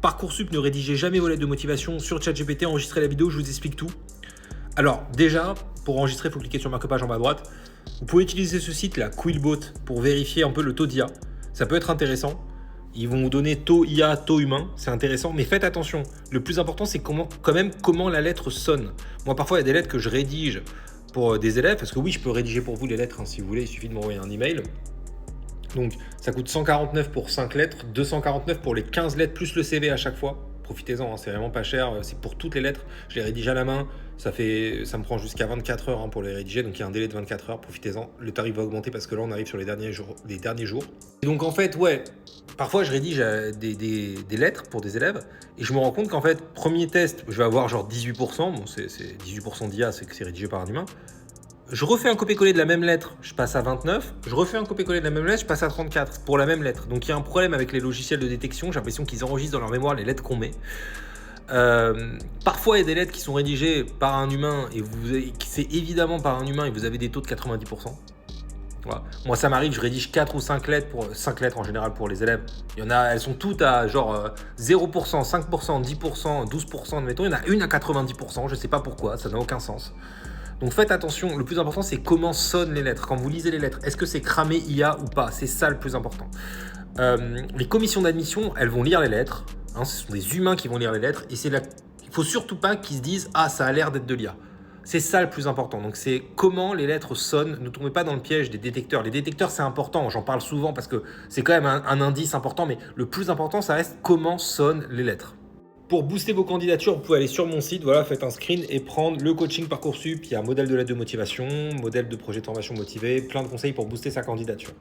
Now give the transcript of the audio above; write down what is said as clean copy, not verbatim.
Parcoursup, ne rédigez jamais vos lettres de motivation sur ChatGPT, enregistrez la vidéo, je vous explique tout. Alors déjà, pour enregistrer, il faut cliquer sur marque-page en bas à droite. Vous pouvez utiliser ce site, là, Quillbot, pour vérifier un peu le taux d'IA. Ça peut être intéressant. Ils vont vous donner taux IA, taux humain, c'est intéressant, mais faites attention. Le plus important, c'est comment la lettre sonne. Moi, parfois, il y a des lettres que je rédige pour des élèves, parce que oui, je peux rédiger pour vous les lettres, hein, si vous voulez, il suffit de m'envoyer un email. Donc, ça coûte 149 pour 5 lettres, 249 pour les 15 lettres, plus le CV à chaque fois. Profitez-en, hein, c'est vraiment pas cher, c'est pour toutes les lettres. Je les rédige à la main, ça me prend jusqu'à 24 heures pour les rédiger, donc il y a un délai de 24 heures, profitez-en. Le tarif va augmenter parce que là, on arrive sur les derniers jours. Et donc, en fait, ouais, parfois, je rédige des lettres pour des élèves, et je me rends compte qu'en fait, premier test, je vais avoir genre 18%, bon, c'est 18% d'IA, c'est que c'est rédigé par un humain. Je refais un copier-coller de la même lettre, je passe à 29. Je refais un copier-coller de la même lettre, je passe à 34 pour la même lettre. Donc il y a un problème avec les logiciels de détection. J'ai l'impression qu'ils enregistrent dans leur mémoire les lettres qu'on met. Parfois, il y a des lettres qui sont rédigées par un humain et c'est évidemment par un humain et vous avez des taux de 90%. Voilà. Moi, ça m'arrive, je rédige 4 ou 5 lettres, 5 lettres en général pour les élèves. Il y en a, elles sont toutes à genre 0%, 5%, 10%, 12%, admettons. Il y en a une à 90%, je ne sais pas pourquoi, ça n'a aucun sens. Donc faites attention, le plus important c'est comment sonnent les lettres. Quand vous lisez les lettres, est-ce que c'est cramé IA ou pas? C'est ça le plus important. Les commissions d'admission, elles vont lire les lettres. Hein, ce sont des humains qui vont lire les lettres. Et il ne faut surtout pas qu'ils se disent « Ah, ça a l'air d'être de l'IA ». C'est ça le plus important. Donc c'est comment les lettres sonnent. Ne tombez pas dans le piège des détecteurs. Les détecteurs, c'est important. J'en parle souvent parce que c'est quand même un indice important. Mais le plus important, ça reste comment sonnent les lettres. Pour booster vos candidatures, vous pouvez aller sur mon site, voilà, faites un screen et prendre le coaching Parcoursup. Il y a un modèle de lettre de motivation, modèle de projet de formation motivé, plein de conseils pour booster sa candidature.